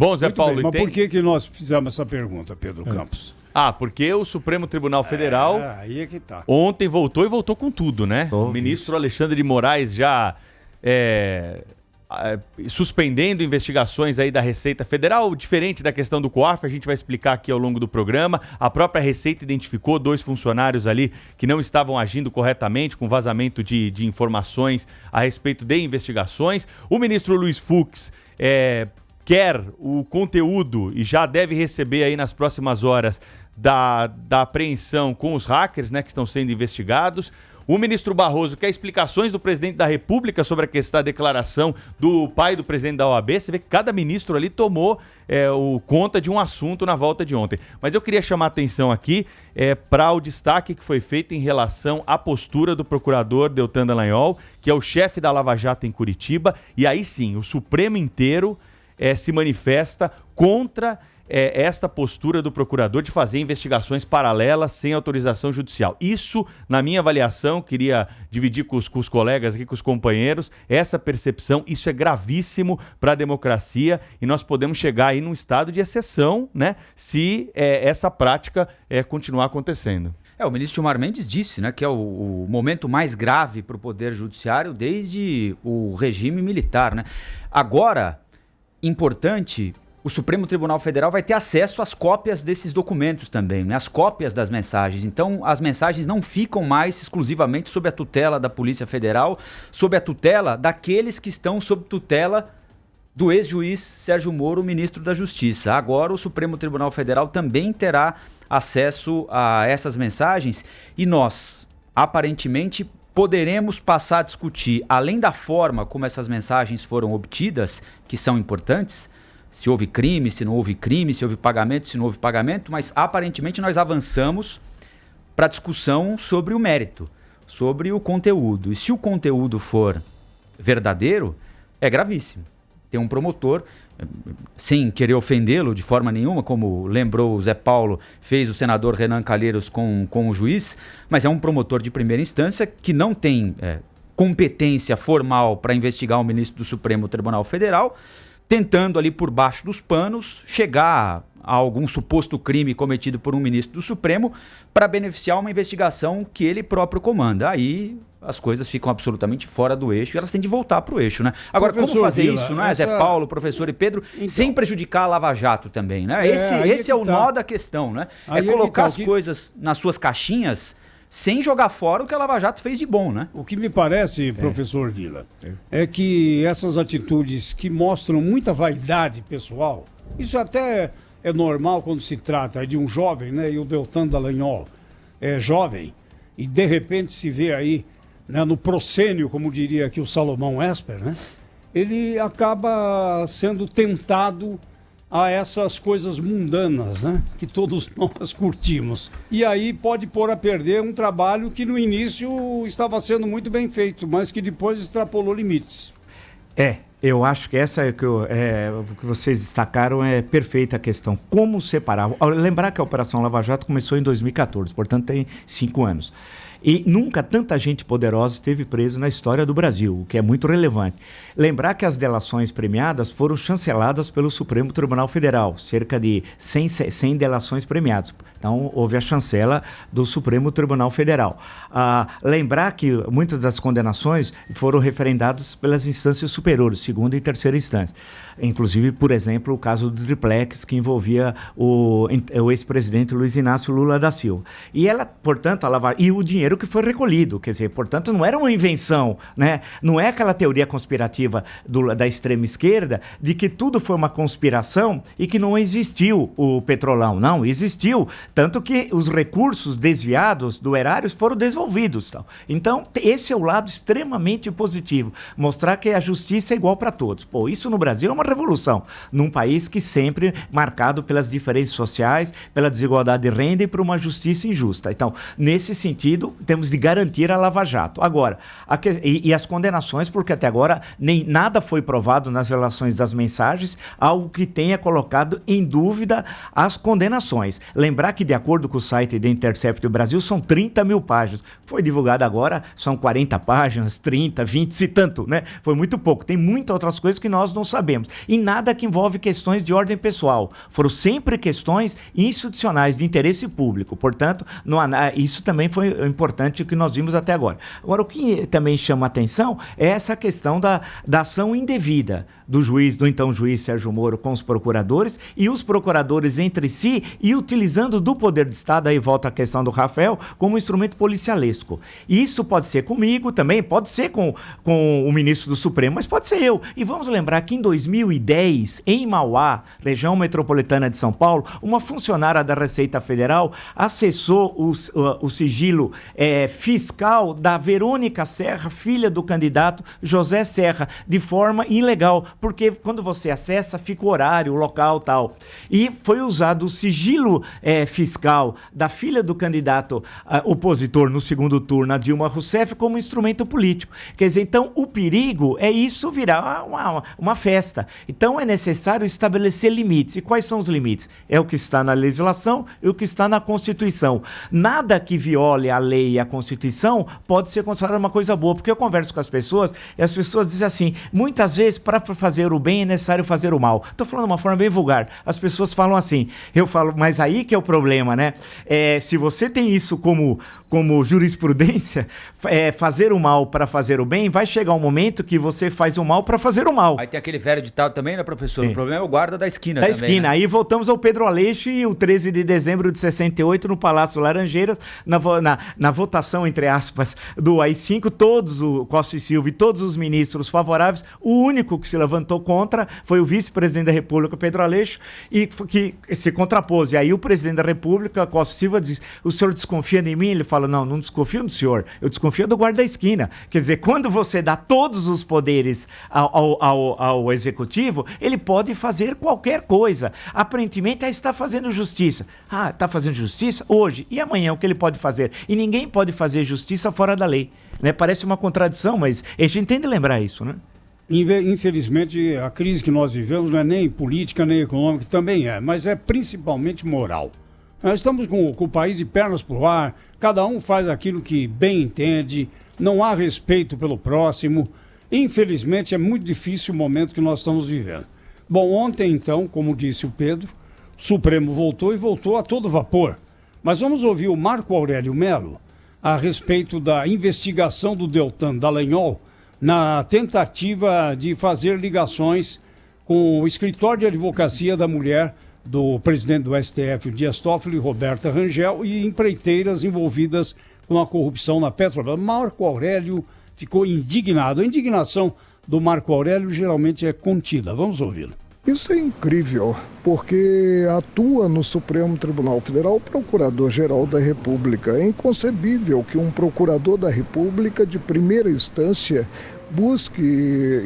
Bom, Zé Paulo, bem, mas por que nós fizemos essa pergunta, Pedro Campos? Porque o Supremo Tribunal Federal aí é que tá. Ontem voltou e voltou com tudo, né? O ministro Alexandre de Moraes já suspendendo investigações aí da Receita Federal, diferente da questão do COAF, a gente vai explicar aqui ao longo do programa. A própria Receita identificou 2 funcionários ali que não estavam agindo corretamente, com vazamento de informações a respeito de investigações. O ministro Luiz Fux quer o conteúdo e já deve receber aí nas próximas horas da apreensão com os hackers, né, que estão sendo investigados. O ministro Barroso quer explicações do presidente da República sobre a questão da declaração do pai do presidente da OAB. Você vê que cada ministro ali tomou conta de um assunto na volta de ontem. Mas eu queria chamar a atenção aqui para o destaque que foi feito em relação à postura do procurador Deltan Dallagnol, que é o chefe da Lava Jato em Curitiba. E aí sim, o Supremo inteiro se manifesta contra esta postura do procurador de fazer investigações paralelas sem autorização judicial. Isso, na minha avaliação, queria dividir com os colegas aqui, com os companheiros, essa percepção, isso é gravíssimo para a democracia e nós podemos chegar aí num estado de exceção, né, se essa prática continuar acontecendo. O ministro Gilmar Mendes disse, né, que é o momento mais grave para o Poder Judiciário desde o regime militar, né? Agora, importante, o Supremo Tribunal Federal vai ter acesso às cópias desses documentos também, né? As cópias das mensagens. Então, as mensagens não ficam mais exclusivamente sob a tutela da Polícia Federal, sob a tutela daqueles que estão sob tutela do ex-juiz Sérgio Moro, ministro da Justiça. Agora, o Supremo Tribunal Federal também terá acesso a essas mensagens e nós, aparentemente, poderemos passar a discutir, além da forma como essas mensagens foram obtidas, que são importantes, se houve crime, se não houve crime, se houve pagamento, se não houve pagamento, mas aparentemente nós avançamos para a discussão sobre o mérito, sobre o conteúdo. E se o conteúdo for verdadeiro, é gravíssimo. Tem um promotor, sem querer ofendê-lo de forma nenhuma, como lembrou o Zé Paulo, fez o senador Renan Calheiros com o juiz, mas é um promotor de primeira instância que não tem competência formal para investigar o ministro do Supremo Tribunal Federal, tentando ali por baixo dos panos chegar a algum suposto crime cometido por um ministro do Supremo para beneficiar uma investigação que ele próprio comanda. Aí as coisas ficam absolutamente fora do eixo e elas têm de voltar para o eixo, né? Agora, Professor como fazer Vila, isso, né, Zé Paulo, professor e Pedro, então, sem prejudicar a Lava Jato também, né? Esse é o nó da questão, né? É colocar as coisas nas suas caixinhas sem jogar fora o que a Lava Jato fez de bom, né? O que me parece, professor Vila, é que essas atitudes que mostram muita vaidade pessoal, isso até é normal quando se trata de um jovem, né? E o Deltan Dallagnol é jovem e de repente se vê aí, né, no proscênio, como diria aqui o Salomão Esper, né? Ele acaba sendo tentado a essas coisas mundanas, né, que todos nós curtimos. E aí pode pôr a perder um trabalho que no início estava sendo muito bem feito, mas que depois extrapolou limites. Eu acho que essa o que vocês destacaram é perfeita a questão. Como separar? Lembrar que a Operação Lava Jato começou em 2014, portanto tem 5 anos. E nunca tanta gente poderosa esteve presa na história do Brasil, o que é muito relevante. Lembrar que as delações premiadas foram chanceladas pelo Supremo Tribunal Federal, cerca de 100 delações premiadas. Então, houve a chancela do Supremo Tribunal Federal. Lembrar que muitas das condenações foram referendadas pelas instâncias superiores, segunda e terceira instância. Inclusive, por exemplo, o caso do Triplex, que envolvia o ex-presidente Luiz Inácio Lula da Silva. E ela, portanto, e o dinheiro que foi recolhido, quer dizer, portanto, não era uma invenção, né? Não é aquela teoria conspirativa da extrema esquerda de que tudo foi uma conspiração e que não existiu o petrolão. Não, existiu, tanto que os recursos desviados do erário foram devolvidos. Então, esse é o lado extremamente positivo, mostrar que a justiça é igual para todos. Pô, isso no Brasil é uma revolução, num país que sempre marcado pelas diferenças sociais, pela desigualdade de renda e por uma justiça injusta. Então, nesse sentido, temos de garantir a Lava Jato. Agora, e as condenações, porque até agora nem nada foi provado nas relações das mensagens, algo que tenha colocado em dúvida as condenações. Lembrar que que, de acordo com o site da Intercept Brasil, são 30 mil páginas. Foi divulgado agora, são 40 páginas, 30, 20, se tanto, né? Foi muito pouco. Tem muitas outras coisas que nós não sabemos. E nada que envolve questões de ordem pessoal. Foram sempre questões institucionais de interesse público. Portanto, isso também foi importante que nós vimos até agora. Agora, o que também chama a atenção é essa questão da ação indevida do então juiz Sérgio Moro com os procuradores e os procuradores entre si e utilizando do poder de Estado, aí volta a questão do Rafael, como instrumento policialesco. Isso pode ser comigo também, pode ser com o ministro do Supremo, mas pode ser eu. E vamos lembrar que em 2010, em Mauá, região metropolitana de São Paulo, uma funcionária da Receita Federal acessou o sigilo fiscal da Verônica Serra, filha do candidato José Serra, de forma ilegal, porque quando você acessa, fica o horário, o local e tal. E foi usado o sigilo fiscal da filha do candidato opositor no segundo turno, a Dilma Rousseff, como instrumento político. Quer dizer, então, o perigo é isso virar uma festa. Então, é necessário estabelecer limites. E quais são os limites? É o que está na legislação e o que está na Constituição. Nada que viole a lei e a Constituição pode ser considerado uma coisa boa, porque eu converso com as pessoas e as pessoas dizem assim, muitas vezes, para fazer o bem é necessário fazer o mal. Estou falando de uma forma bem vulgar. As pessoas falam assim, eu falo, mas aí que é o problema, né? Se você tem isso como jurisprudência, fazer o mal para fazer o bem, vai chegar um momento que você faz o mal para fazer o mal. Aí tem aquele velho ditado também, né, professor? Sim. O problema é o guarda da esquina da também, esquina. Né? Aí voltamos ao Pedro Aleixo e o 13 de dezembro de 68, no Palácio Laranjeiras, na votação, entre aspas, do AI-5, o Costa e Silva e todos os ministros favoráveis, o único que se levantou contra foi o vice-presidente da República, Pedro Aleixo, e que se contrapôs. E aí o presidente da República, Costa e Silva, diz, o senhor desconfia de mim? Ele fala, não desconfio do senhor, eu desconfio do guarda da esquina. Quer dizer, quando você dá todos os poderes ao executivo, ele pode fazer qualquer coisa. Aparentemente, está fazendo justiça. Está fazendo justiça hoje e amanhã, o que ele pode fazer? E ninguém pode fazer justiça fora da lei. Né? Parece uma contradição, mas a gente tem de lembrar isso, né? Infelizmente, a crise que nós vivemos não é nem política, nem econômica, também mas é principalmente moral. Nós estamos com o país de pernas pro ar, cada um faz aquilo que bem entende, não há respeito pelo próximo. Infelizmente, é muito difícil o momento que nós estamos vivendo. Bom, ontem, então, como disse o Pedro, o Supremo voltou e voltou a todo vapor. Mas vamos ouvir o Marco Aurélio Mello a respeito da investigação do Deltan Dallagnol na tentativa de fazer ligações com o escritório de advocacia da mulher do presidente do STF, Dias Toffoli, Roberta Rangel, e empreiteiras envolvidas com a corrupção na Petrobras. Marco Aurélio ficou indignado. A indignação do Marco Aurélio geralmente é contida. Vamos ouvi-lo. Isso é incrível, porque atua no Supremo Tribunal Federal o Procurador-Geral da República. É inconcebível que um Procurador da República de primeira instância busque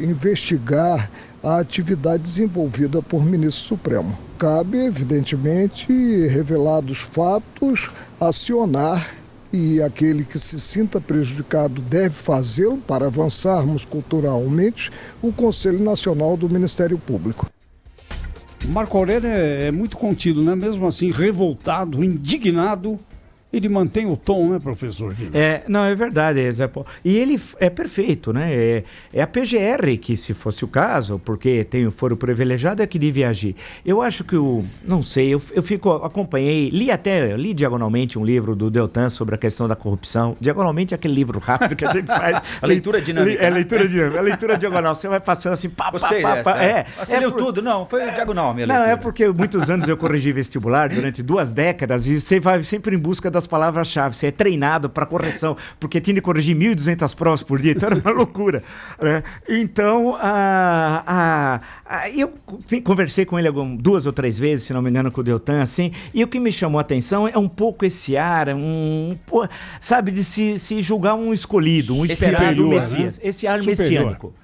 investigar a atividade desenvolvida por ministro supremo. Cabe, evidentemente, revelados fatos, acionar, e aquele que se sinta prejudicado deve fazê-lo para avançarmos culturalmente, o Conselho Nacional do Ministério Público. O Marco Aurélio é muito contido, né? Mesmo assim, revoltado, indignado, ele mantém o tom, né, professor Vila? Não, é verdade, Zé Paulo. E ele é perfeito, né? É a PGR que, se fosse o caso, porque tem o foro privilegiado, é que devia agir. Eu acho que não sei, eu acompanhei, li diagonalmente um livro do Deltan sobre a questão da corrupção. Diagonalmente é aquele livro rápido que a gente faz. A leitura dinâmica. Leitura dinâmica. A leitura diagonal. Você vai passando assim, Gostei dessa. Você leu tudo? Não, foi diagonal a minha leitura. Não, é porque muitos anos eu corrigi vestibular durante 2 décadas e você vai sempre em busca das palavras-chave. Você é treinado para correção, porque tinha de corrigir 1.200 provas por dia, então era uma loucura. Né? Então, eu conversei com ele 2 ou 3 vezes, se não me engano, com o Deltan, assim, e o que me chamou a atenção é um pouco esse ar, sabe, de se julgar um escolhido, um esperado superior, Messias. Né? Esse ar superior. messiânico.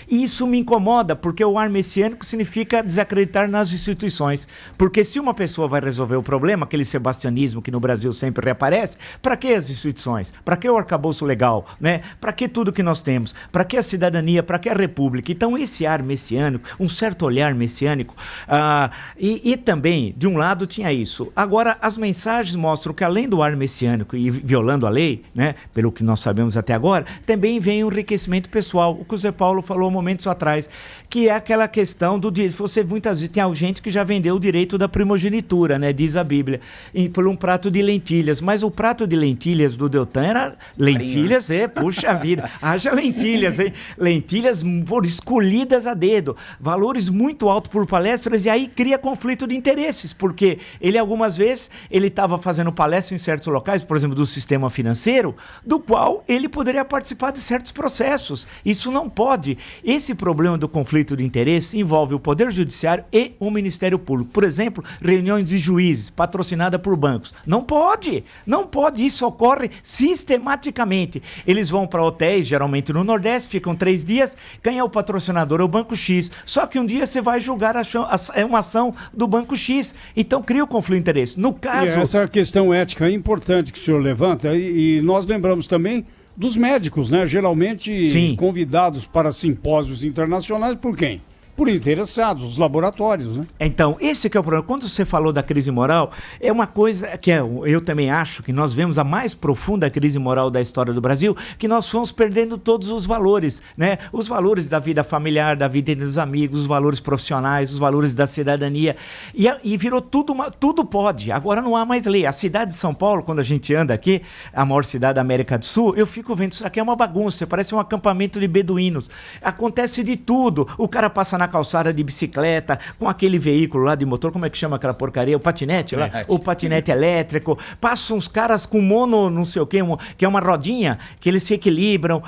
E isso me incomoda, porque o ar messiânico significa desacreditar nas instituições. Porque se uma pessoa vai resolver o problema, aquele sebastianismo que no Brasil sempre reaparece, para que as instituições? Para que o arcabouço legal? Né? Para que tudo que nós temos? Para que a cidadania? Para que a república? Então esse ar messiânico, um certo olhar messiânico, e também, de um lado tinha isso. Agora, as mensagens mostram que além do ar messiânico e violando a lei, né, pelo que nós sabemos até agora, também vem o enriquecimento pessoal, o que o Zé Paulo falou momentos atrás, que é aquela questão do direito. Você muitas vezes tem gente que já vendeu o direito da primogenitura, né, diz a Bíblia, por um prato de lentilhas, mas o prato de lentilhas do Deltan era lentilhas, puxa vida, haja lentilhas, hein? Lentilhas escolhidas a dedo, valores muito altos por palestras, e aí cria conflito de interesses, porque ele algumas vezes ele estava fazendo palestra em certos locais, por exemplo, do sistema financeiro, do qual ele poderia participar de certos processos. Isso não pode. Esse problema do conflito de interesse envolve o Poder Judiciário e o Ministério Público. Por exemplo, reuniões de juízes patrocinadas por bancos. Não pode. Não pode. Isso ocorre sistematicamente. Eles vão para hotéis, geralmente no Nordeste, ficam 3 dias, quem é o patrocinador? É o Banco X. Só que um dia você vai julgar uma ação do Banco X. Então cria o conflito de interesse. No caso... E essa questão ética é importante que o senhor levanta, e nós lembramos também dos médicos, né? Geralmente Sim. convidados para simpósios internacionais por quem? Por interessados, os laboratórios, né? Então, esse que é o problema. Quando você falou da crise moral, é uma coisa que eu também acho que nós vemos a mais profunda crise moral da história do Brasil, que nós fomos perdendo todos os valores, né? Os valores da vida familiar, da vida entre os amigos, os valores profissionais, os valores da cidadania. E virou tudo pode. Agora não há mais lei. A cidade de São Paulo, quando a gente anda aqui, a maior cidade da América do Sul, eu fico vendo, isso aqui é uma bagunça, parece um acampamento de beduínos. Acontece de tudo. O cara passa na calçada de bicicleta, com aquele veículo lá de motor, como é que chama aquela porcaria? O patinete lá? O patinete elétrico. Passam uns caras com mono, não sei o quê, que é uma rodinha, que eles se equilibram.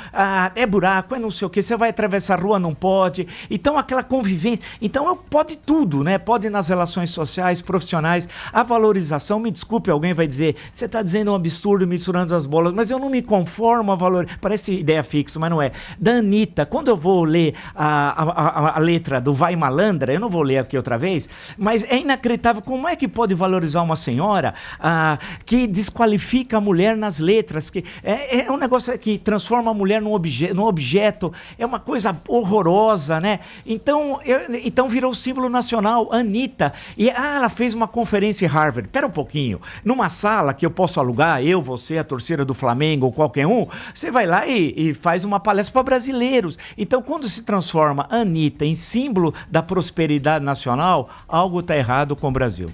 É buraco, é não sei o quê. Você vai atravessar a rua, não pode. Então, aquela convivência. Então, pode tudo, né? Pode nas relações sociais, profissionais. A valorização, me desculpe, alguém vai dizer, você está dizendo um absurdo misturando as bolas, mas eu não me conformo a valor. Parece ideia fixa, mas não é. Da Anitta, quando eu vou ler a letra do Vai Malandra, eu não vou ler aqui outra vez, mas é inacreditável como é que pode valorizar uma senhora que desqualifica a mulher nas letras, que é um negócio que transforma a mulher num objeto, é uma coisa horrorosa, né? Então virou símbolo nacional, Anitta, e ela fez uma conferência em Harvard, pera um pouquinho, numa sala que eu posso alugar, eu, você, a torcida do Flamengo ou qualquer um, você vai lá e faz uma palestra para brasileiros. Então quando se transforma Anitta em símbolo da prosperidade nacional, algo está errado com o Brasil.